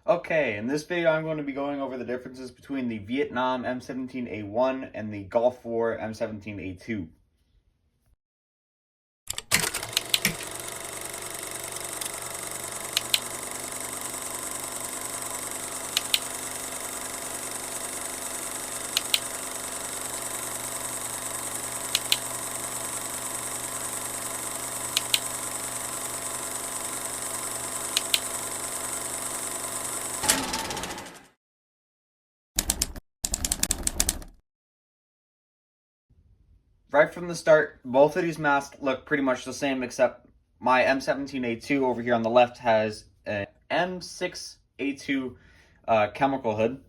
Okay, in this video I'm going to be going over the differences between the Vietnam M17A1 and the Gulf War M17A2. Right from the start, both of these masks look pretty much the same, except my M17A2 over here on the left has an M6A2 chemical hood.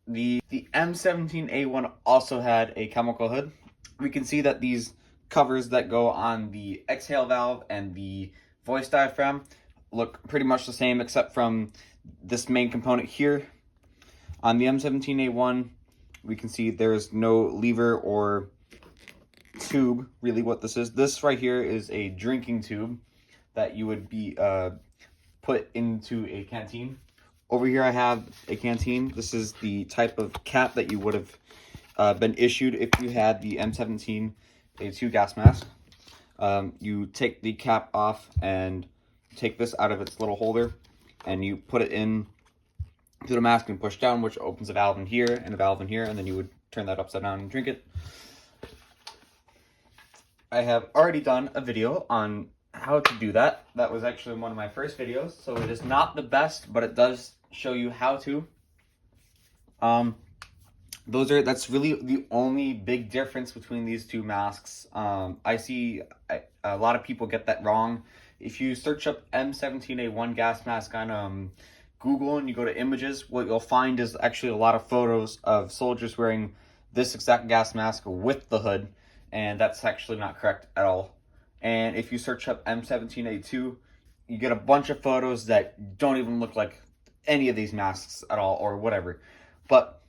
The M17A1 also had a chemical hood. We can see that these covers that go on the exhale valve and the voice diaphragm look pretty much the same, except from this main component here. On the M17A1, we can see there's no lever or tube. Really what this is, this right here is a drinking tube that you would be put into a canteen. Over here I have a canteen. This is the type of cap that you would have been issued if you had the M17A2 gas mask. You take the cap off and take this out of its little holder and you put it in to the mask and push down, which opens a valve in here and a valve in here, and then you would turn that upside down and drink it. I have already done a video on how to do that. That was actually one of my first videos, so it is not the best, but it does show you how to. That's really the only big difference between these two masks. I see a lot of people get that wrong. If you search up M17A1 gas mask on Google and you go to images, what you'll find is actually a lot of photos of soldiers wearing this exact gas mask with the hood, and that's actually not correct at all. And if you search up M17A2, you get a bunch of photos that don't even look like any of these masks at all, or whatever. But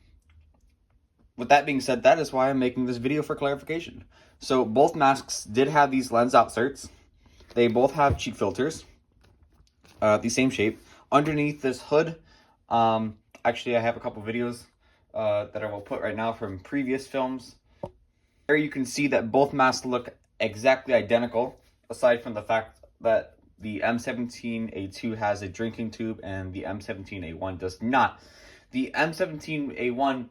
with that being said, that is why I'm making this video, for clarification. So both masks did have these lens outserts. They both have cheek filters, the same shape. Underneath this hood, actually I have a couple videos that I will put right now from previous films. There you can see that both masks look exactly identical, aside from the fact that the M17A2 has a drinking tube and the M17A1 does not. The M17A1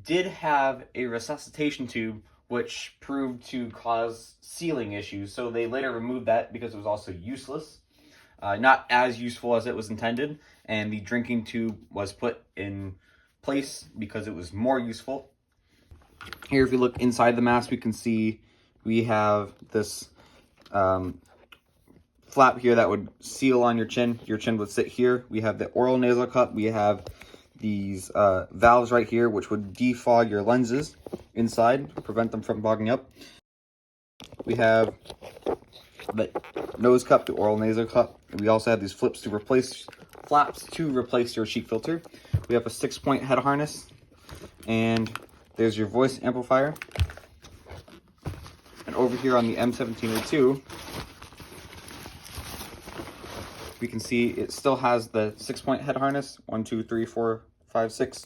did have a resuscitation tube, which proved to cause sealing issues, so they later removed that because it was also useless. Not as useful as it was intended, and the drinking tube was put in place because it was more useful. Here, if you look inside the mask, we can see we have this flap here that would seal on your chin. Your chin would sit here. We have the oral nasal cup. We have these valves right here, which would defog your lenses inside, prevent them from bogging up. We have the nose cup, the oral nasal cup. We also have these flaps to replace your cheek filter. We have a 6-point head harness, and there's your voice amplifier. And over here on the M17A2, we can see it still has the 6-point head harness. 1, 2, 3, 4, 5, 6.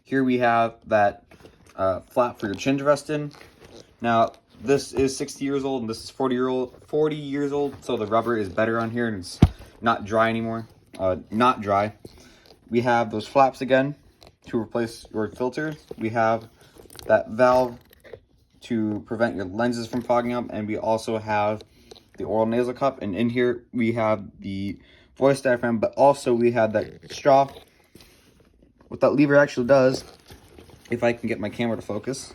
Here we have that flap for your chin to rest in. Now, this is 60 years old and this is 40 years old, so the rubber is better on here and it's not dry anymore. Not dry. We have those flaps again to replace your filters. We have that valve to prevent your lenses from fogging up, and we also have the oral nasal cup, and in here we have the voice diaphragm, but also we have that straw. What that lever actually does, if I can get my camera to focus,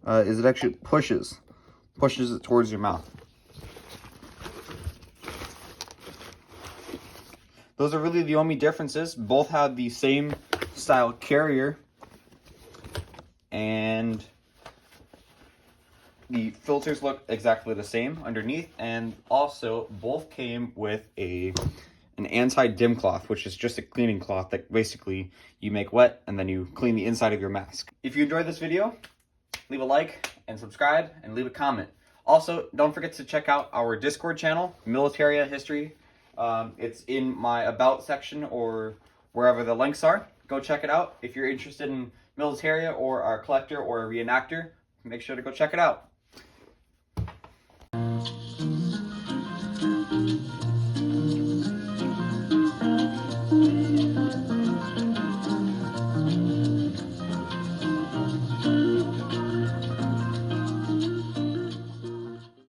is it actually pushes it towards your mouth. Those are really the only differences. Both have the same style carrier, and the filters look exactly the same underneath, and also both came with an anti-dim cloth, which is just a cleaning cloth that basically you make wet and then you clean the inside of your mask. If you enjoyed this video, leave a like and subscribe and leave a comment. Also, don't forget to check out our Discord channel, Militaria History. It's in my About section or wherever the links are. Go check it out. If you're interested in Militaria or a collector or a reenactor, make sure to go check it out.